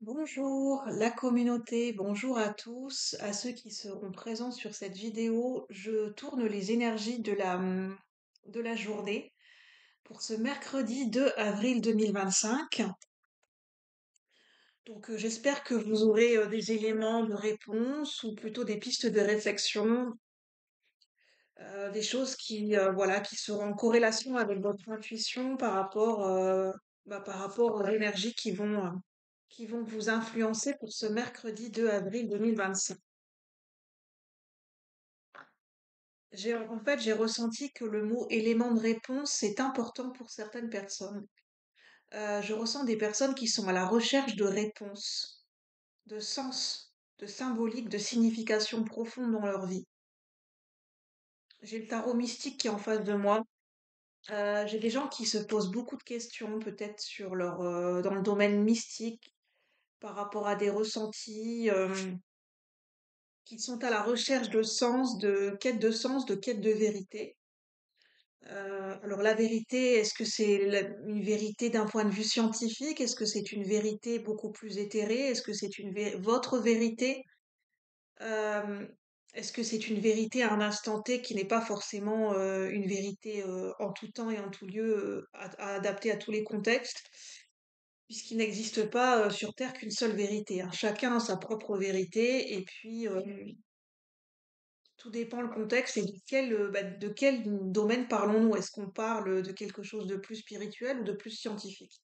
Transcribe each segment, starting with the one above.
Bonjour la communauté, bonjour à tous, à ceux qui seront présents sur cette vidéo. Je tourne les énergies de la journée pour ce mercredi 2 avril 2025. Donc j'espère que vous aurez des éléments de réponse ou plutôt des pistes de réflexion, des choses voilà, qui seront en corrélation avec votre intuition par rapport aux énergies qui vont vous influencer pour ce mercredi 2 avril 2025. En fait, j'ai ressenti que le mot élément de réponse est important pour certaines personnes. Je ressens des personnes qui sont à la recherche de réponses, de sens, de symbolique, de signification profonde dans leur vie. J'ai le tarot mystique qui est en face de moi. J'ai des gens qui se posent beaucoup de questions, peut-être dans le domaine mystique, par rapport à des ressentis, qui sont à la recherche de sens, de quête de vérité. Alors la vérité, est-ce que c'est une vérité d'un point de vue scientifique? Est-ce que c'est une vérité beaucoup plus éthérée? Est-ce que c'est votre vérité? Euh, Est-ce que c'est une vérité à un instant T qui n'est pas forcément une vérité en tout temps et en tout lieu, adaptée à tous les contextes, puisqu'il n'existe pas sur Terre qu'une seule vérité, hein. Chacun a sa propre vérité, et puis tout dépend le contexte et de quel domaine parlons-nous? Est-ce qu'on parle de quelque chose de plus spirituel ou de plus scientifique?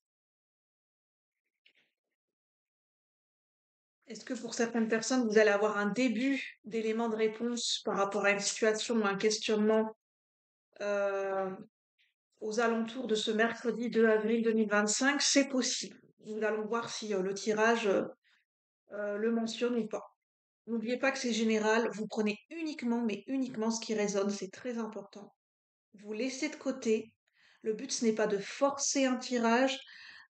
Est-ce que pour certaines personnes, vous allez avoir un début d'éléments de réponse par rapport à une situation ou un questionnement euh, aux alentours de ce mercredi 2 avril 2025? C'est possible. Nous allons voir si le tirage le mentionne ou pas. N'oubliez pas que c'est général, vous prenez uniquement, mais uniquement ce qui résonne, c'est très important. Vous laissez de côté. Le but, ce n'est pas de forcer un tirage.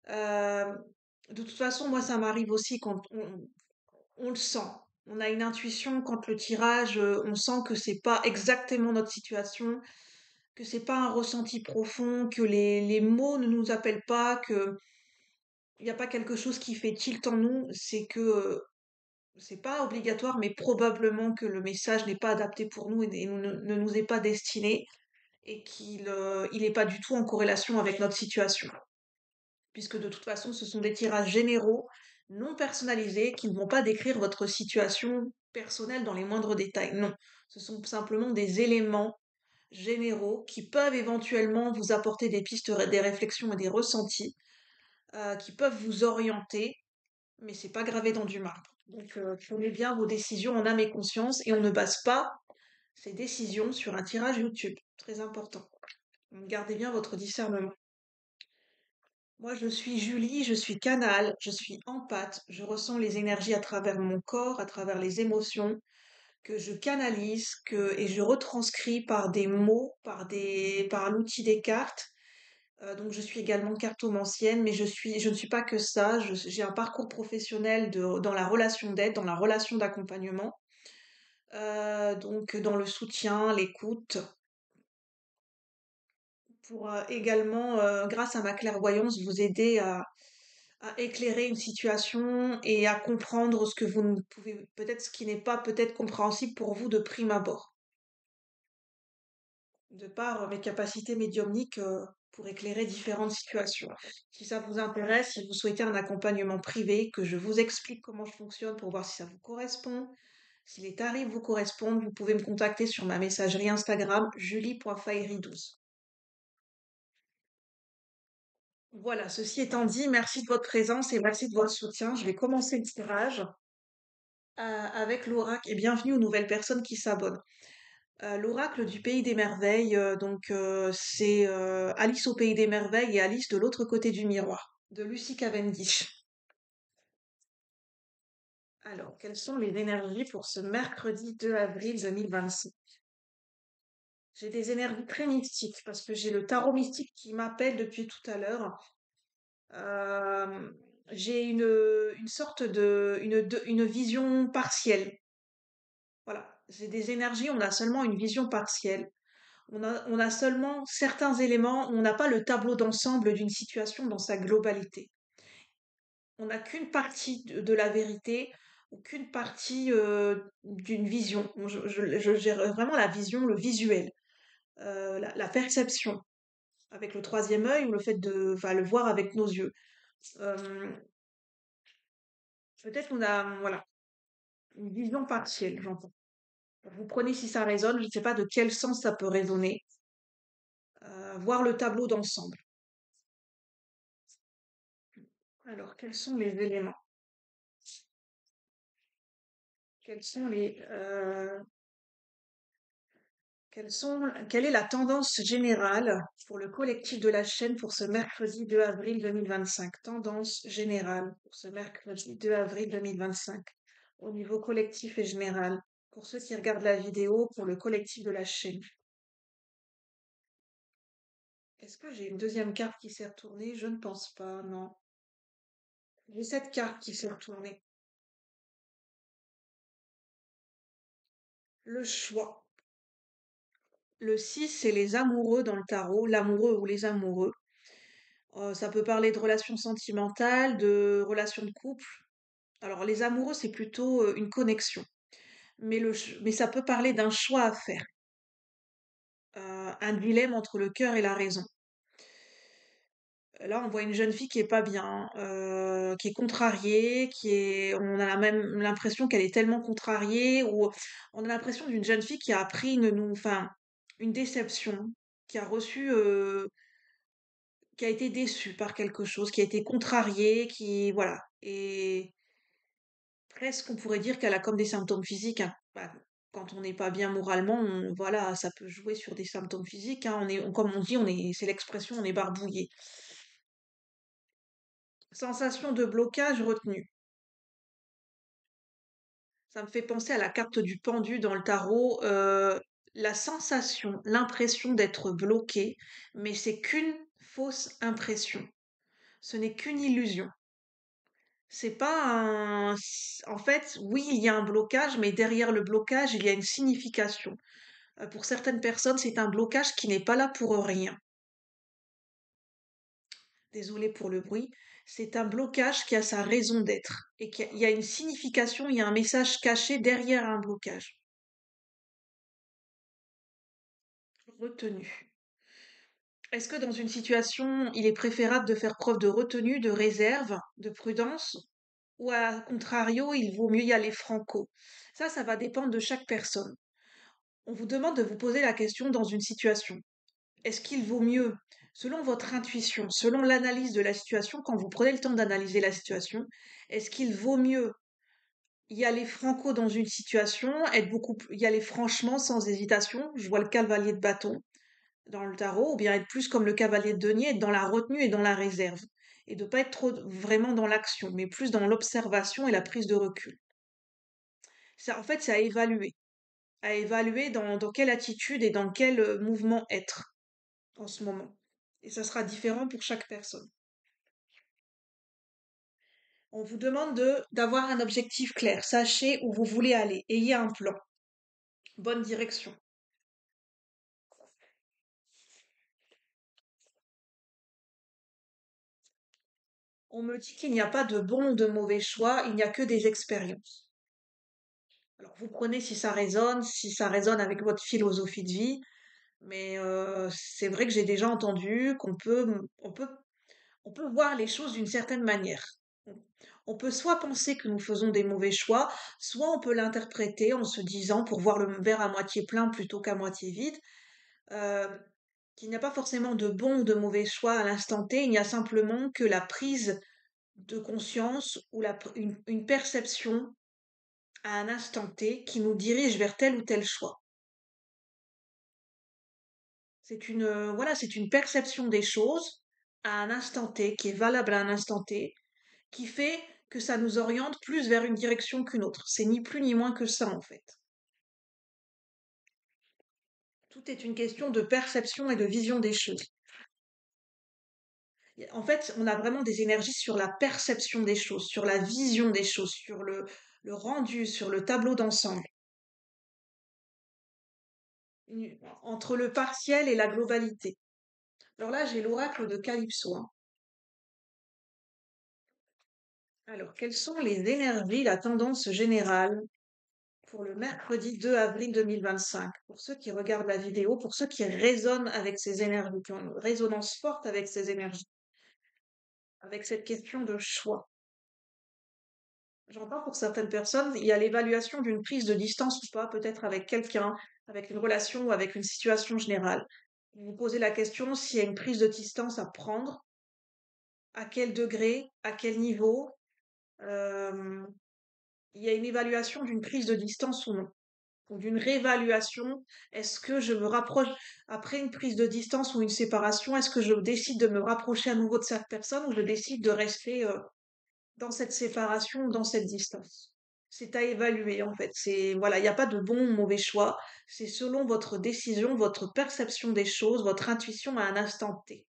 Euh, de toute façon, moi, ça m'arrive aussi quand on le sent. On a une intuition quand le tirage, on sent que c'est pas exactement notre situation, que c'est pas un ressenti profond, que les mots ne nous appellent pas, que il n'y a pas quelque chose qui fait tilt en nous. C'est que c'est pas obligatoire, mais probablement que le message n'est pas adapté pour nous et ne nous est pas destiné, et qu'il n'est pas du tout en corrélation avec notre situation. Puisque de toute façon, ce sont des tirages généraux, non personnalisés, qui ne vont pas décrire votre situation personnelle dans les moindres détails. Non, ce sont simplement des éléments généraux qui peuvent éventuellement vous apporter des pistes, des réflexions et des ressentis, qui peuvent vous orienter, mais c'est pas gravé dans du marbre. Donc, prenez bien vos décisions en âme et conscience, et on ne base pas ces décisions sur un tirage YouTube. Très important. Donc, gardez bien votre discernement. Moi, je suis Julie, je suis canal, je suis empathe, je ressens les énergies à travers mon corps, à travers les émotions, que je canalise, et je retranscris par des mots, par l'outil des cartes. Donc, je suis également cartomancienne, mais je ne suis pas que ça. J'ai un parcours professionnel dans la relation d'aide, dans la relation d'accompagnement, donc dans le soutien, l'écoute, pour également, grâce à ma clairvoyance, vous aider à éclairer une situation et à comprendre ce que vous ne pouvez, peut-être ce qui n'est pas peut-être compréhensible pour vous de prime abord, de par mes capacités médiumniques pour éclairer différentes situations. Si ça vous intéresse, si vous souhaitez un accompagnement privé, que je vous explique comment je fonctionne pour voir si ça vous correspond, si les tarifs vous correspondent, vous pouvez me contacter sur ma messagerie Instagram julie.fairi12. Voilà, ceci étant dit, merci de votre présence et merci de votre soutien. Je vais commencer le tirage avec l'oracle, et bienvenue aux nouvelles personnes qui s'abonnent. L'oracle du Pays des Merveilles, c'est Alice au Pays des Merveilles et Alice de l'autre côté du miroir, de Lucy Cavendish. Alors, quelles sont les énergies pour ce mercredi 2 avril 2025? J'ai des énergies très mystiques parce que j'ai le tarot mystique qui m'appelle depuis tout à l'heure. Euh, j'ai une sorte une vision partielle. Voilà, j'ai des énergies, on a seulement une vision partielle. On a seulement certains éléments, on n'a pas le tableau d'ensemble d'une situation dans sa globalité. on n'a qu'une partie de la vérité ou qu'une partie d'une vision. Je gère vraiment la vision, le visuel, la perception avec le troisième œil ou le fait de, enfin, le voir avec nos yeux. Euh, Peut-être qu'on a, voilà, une vision partielle, j'entends. Vous prenez si ça résonne, je ne sais pas de quel sens ça peut résonner. Voir le tableau d'ensemble. Alors, quels sont les éléments? Quels sont quelle est la tendance générale pour le collectif de la chaîne pour ce mercredi 2 avril 2025? Tendance générale pour ce mercredi 2 avril 2025 au niveau collectif et général. Pour ceux qui regardent la vidéo, pour le collectif de la chaîne. Est-ce que j'ai une deuxième carte qui s'est retournée? Je ne pense pas, non. J'ai cette carte qui s'est retournée. Le choix. Le 6, c'est les amoureux dans le tarot, l'amoureux ou les amoureux. Ça peut parler de relations sentimentales, de relations de couple. Alors, les amoureux, c'est plutôt une connexion. Mais ça peut parler d'un choix à faire, un dilemme entre le cœur et la raison. Là, on voit une jeune fille qui est pas bien, qui est contrariée, on a même l'impression qu'elle est tellement contrariée, ou on a l'impression d'une jeune fille qui a appris enfin, une déception, qui a reçu, qui a été déçue par quelque chose, qui a été contrariée, voilà. Et presque, on pourrait dire qu'elle a comme des symptômes physiques, hein. Bah, quand on n'est pas bien moralement, voilà, ça peut jouer sur des symptômes physiques, hein. Comme on dit, c'est l'expression, on est barbouillé. Sensation de blocage retenu. Ça me fait penser à la carte du pendu dans le tarot. La sensation, l'impression d'être bloqué, mais c'est qu'une fausse impression. Ce n'est qu'une illusion. C'est pas un... En fait, oui, il y a un blocage, mais derrière le blocage, il y a une signification. Pour certaines personnes, c'est un blocage qui n'est pas là pour rien. Désolée pour le bruit. C'est un blocage qui a sa raison d'être et qu'il y a une signification, il y a un message caché derrière un blocage. Retenu. Est-ce que dans une situation, il est préférable de faire preuve de retenue, de réserve, de prudence, ou à contrario, il vaut mieux y aller franco? Ça va dépendre de chaque personne. On vous demande de vous poser la question dans une situation. Est-ce qu'il vaut mieux, selon votre intuition, selon l'analyse de la situation, quand vous prenez le temps d'analyser la situation, est-ce qu'il vaut mieux y aller franco dans une situation, y aller franchement, sans hésitation? Je vois le cavalier de bâton dans le tarot, ou bien être plus comme le cavalier de denier, être dans la retenue et dans la réserve, et de pas être trop vraiment dans l'action, mais plus dans l'observation et la prise de recul. Ça, en fait, c'est à évaluer dans quelle attitude et dans quel mouvement être en ce moment. Et ça sera différent pour chaque personne. On vous demande d'avoir un objectif clair. Sachez où vous voulez aller. Ayez un plan. Bonne direction. On me dit qu'il n'y a pas de bon ou de mauvais choix, il n'y a que des expériences. Alors vous prenez si ça résonne avec votre philosophie de vie, mais c'est vrai que j'ai déjà entendu on peut voir les choses d'une certaine manière. On on peut soit penser que nous faisons des mauvais choix, soit on peut l'interpréter en se disant, pour voir le verre à moitié plein plutôt qu'à moitié vide, euh, qu'il n'y a pas forcément de bons ou de mauvais choix à l'instant T, il n'y a simplement que la prise de conscience ou une perception à un instant T qui nous dirige vers tel ou tel choix. Voilà, c'est une perception des choses à un instant T, qui est valable à un instant T, qui fait que ça nous oriente plus vers une direction qu'une autre. C'est ni plus ni moins que ça, en fait. Tout est une question de perception et de vision des choses. En fait, on a vraiment des énergies sur la perception des choses, sur la vision des choses, sur le rendu, sur le tableau d'ensemble. Entre le partiel et la globalité. Alors là, j'ai l'oracle de Calypso, hein. Alors, quelles sont les énergies, la tendance générale pour le mercredi 2 avril 2025? Pour ceux qui regardent la vidéo, pour ceux qui résonnent avec ces énergies, qui ont une résonance forte avec ces énergies, avec cette question de choix. J'entends pour certaines personnes, il y a l'évaluation d'une prise de distance ou pas, peut-être avec quelqu'un, avec une relation ou avec une situation générale. Vous vous posez la question s'il y a une prise de distance à prendre, à quel degré, à quel niveau. euh, il y a une évaluation d'une prise de distance ou non, ou d'une réévaluation. Est-ce que je me rapproche, après une prise de distance ou une séparation, est-ce que je décide de me rapprocher à nouveau de cette personne ou je décide de rester dans cette séparation ou dans cette distance? C'est à évaluer en fait. C'est voilà, il n'y a pas de bon ou mauvais choix. C'est selon votre décision, votre perception des choses, votre intuition à un instant T.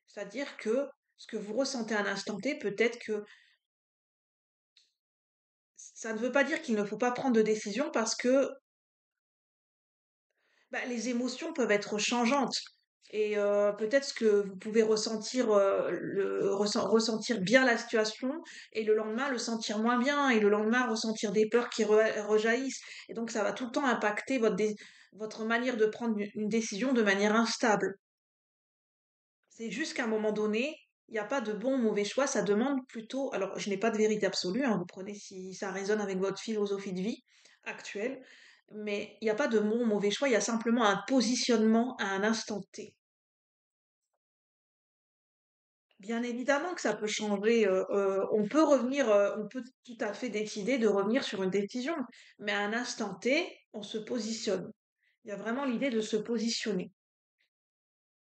C'est-à-dire que ce que vous ressentez à un instant T, peut-être que ça ne veut pas dire qu'il ne faut pas prendre de décision parce que bah, les émotions peuvent être changeantes. Et peut-être ce que vous pouvez ressentir, ressentir bien la situation, et le lendemain le sentir moins bien, et le lendemain ressentir des peurs qui rejaillissent. Et donc ça va tout le temps impacter votre manière de prendre une décision de manière instable. C'est juste qu'à un moment donné, il n'y a pas de bon ou mauvais choix, ça demande plutôt, alors je n'ai pas de vérité absolue, hein, vous prenez si ça résonne avec votre philosophie de vie actuelle, mais il n'y a pas de bon ou mauvais choix, il y a simplement un positionnement à un instant T. Bien évidemment que ça peut changer, on peut revenir, on peut tout à fait décider de revenir sur une décision, mais à un instant T, on se positionne. Il y a vraiment l'idée de se positionner.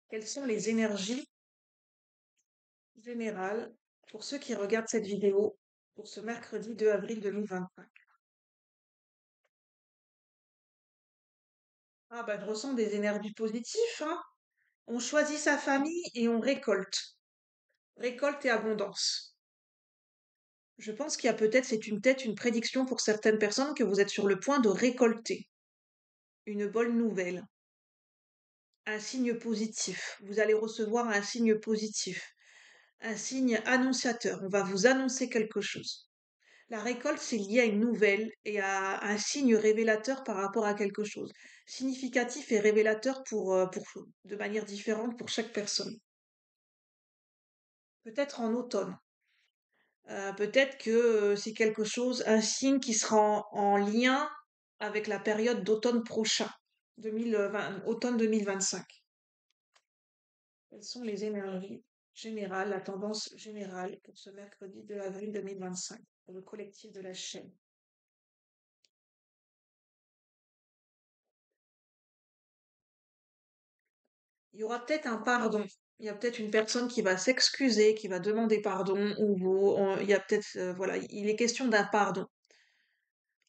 Quelles sont les énergies générales pour ceux qui regardent cette vidéo pour ce mercredi 2 avril 2025? Ah bah, je ressens des énergies positives, hein. On choisit sa famille et on récolte. Récolte et abondance. Je pense qu'il y a peut-être, peut-être une prédiction pour certaines personnes que vous êtes sur le point de récolter une bonne nouvelle, un signe positif. Vous allez recevoir un signe positif, un signe annonciateur. On va vous annoncer quelque chose. La récolte, c'est lié à une nouvelle et à un signe révélateur par rapport à quelque chose. Significatif et révélateur de manière différente pour chaque personne. Peut-être en automne. Peut-être que c'est quelque chose, un signe qui sera en lien avec la période d'automne prochain, 2020, automne 2025. Quelles sont les énergies générales, la tendance générale pour ce mercredi 2 avril 2025 pour le collectif de la chaîne? Il y aura peut-être un pardon. Il y a peut-être une personne qui va s'excuser, qui va demander pardon, il y a peut-être, voilà, il est question d'un pardon.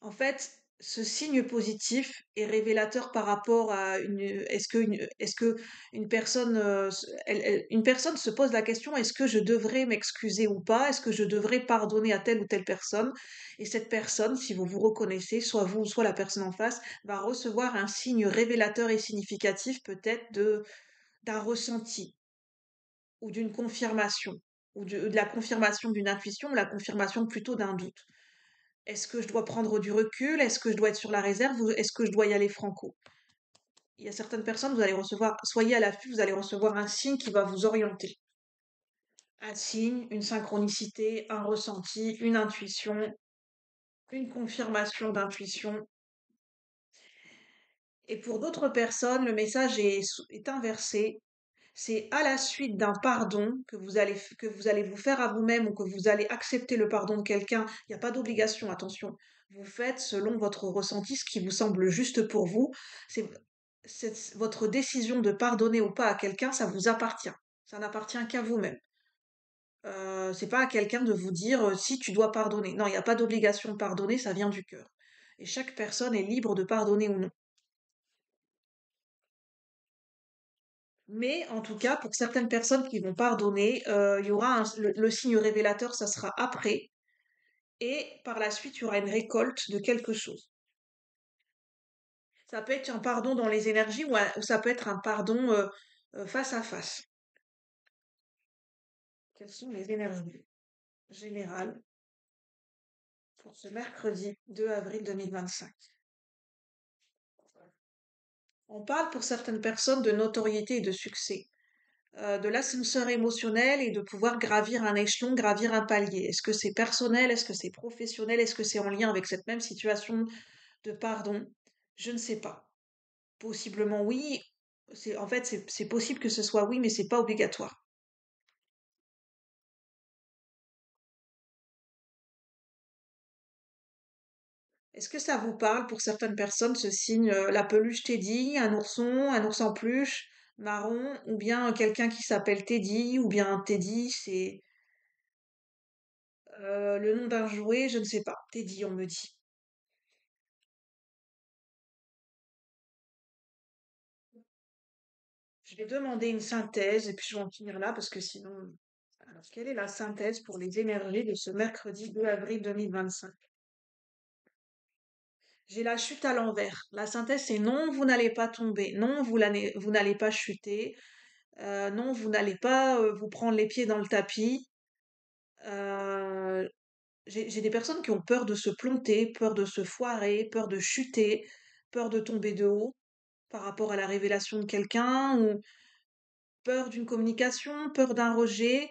En fait, ce signe positif est révélateur par rapport à est-ce que une personne, une personne se pose la question, est-ce que je devrais m'excuser ou pas? Est-ce que je devrais pardonner à telle ou telle personne? Et cette personne, si vous vous reconnaissez, soit vous, soit la personne en face, va recevoir un signe révélateur et significatif peut-être d'un ressenti ou d'une confirmation de la confirmation d'une intuition ou la confirmation plutôt d'un doute. Est-ce que je dois prendre du recul? Est-ce que je dois être sur la réserve ou est-ce que je dois y aller franco? Il y a certaines personnes, vous allez recevoir, soyez à l'affût, vous allez recevoir un signe qui va vous orienter. Un signe, une synchronicité, un ressenti, une intuition, une confirmation d'intuition. Et pour d'autres personnes, le message est inversé. C'est à la suite d'un pardon que vous allez vous faire à vous-même ou que vous allez accepter le pardon de quelqu'un. Il n'y a pas d'obligation, attention. Vous faites selon votre ressenti ce qui vous semble juste pour vous. C'est, votre décision de pardonner ou pas à quelqu'un, ça vous appartient. Ça n'appartient qu'à vous-même. C'est pas à quelqu'un de vous dire si tu dois pardonner. Non, il n'y a pas d'obligation de pardonner, ça vient du cœur. Et chaque personne est libre de pardonner ou non. Mais en tout cas, pour certaines personnes qui vont pardonner, il y aura le signe révélateur, ça sera après, et par la suite, il y aura une récolte de quelque chose. Ça peut être un pardon dans les énergies ou ça peut être un pardon face à face. Quelles sont les énergies? générale pour ce mercredi 2 avril 2025. On parle pour certaines personnes de notoriété et de succès, de l'ascenseur émotionnel et de pouvoir gravir un échelon, gravir un palier. Est-ce que c'est personnel? Est-ce que c'est professionnel? Est-ce que c'est en lien avec cette même situation de pardon? Je ne sais pas. Possiblement oui. En fait, c'est possible que ce soit oui, mais c'est pas obligatoire. Est-ce que ça vous parle pour certaines personnes, ce signe, la peluche Teddy, un ours en peluche marron, ou bien quelqu'un qui s'appelle Teddy, ou bien Teddy, c'est le nom d'un jouet, je ne sais pas. Teddy, on me dit. Je vais demander une synthèse et puis je vais en finir là parce que sinon. Alors, quelle est la synthèse pour les énergies de ce mercredi 2 avril 2025? J'ai la chute à l'envers. La synthèse, c'est non, vous n'allez pas tomber. Non, vous n'allez pas chuter. Non, vous n'allez pas vous prendre les pieds dans le tapis. Euh, j'ai des personnes qui ont peur de se planter, peur de se foirer, peur de chuter, peur de tomber de haut par rapport à la révélation de quelqu'un, ou peur d'une communication, peur d'un rejet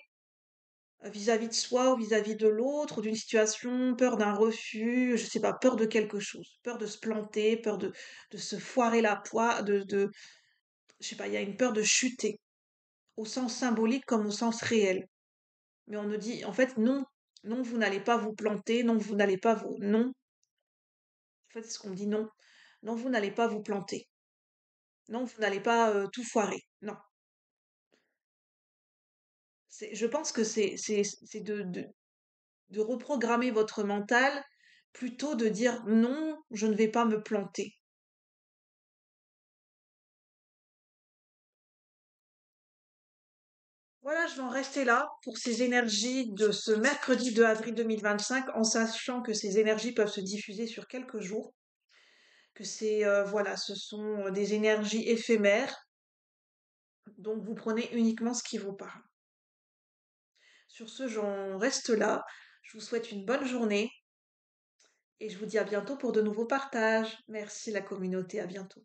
vis-à-vis de soi ou vis-à-vis de l'autre, ou d'une situation, peur d'un refus, je sais pas, peur de quelque chose, peur de se planter, peur de se foirer la poire, je sais pas, il y a une peur de chuter, au sens symbolique comme au sens réel. Mais on me dit, en fait, non, non, vous n'allez pas vous planter, non, vous n'allez pas vous, non, en fait, c'est ce qu'on me dit, non, non, vous n'allez pas vous planter, non, vous n'allez pas tout foirer, non. Je pense que c'est de reprogrammer votre mental plutôt de dire non, je ne vais pas me planter. Voilà, je vais en rester là pour ces énergies de ce mercredi 2 avril 2025, en sachant que ces énergies peuvent se diffuser sur quelques jours, que voilà, ce sont des énergies éphémères, donc vous prenez uniquement ce qui vous parle. Sur ce, j'en reste là. Je vous souhaite une bonne journée et je vous dis à bientôt pour de nouveaux partages. Merci la communauté, à bientôt.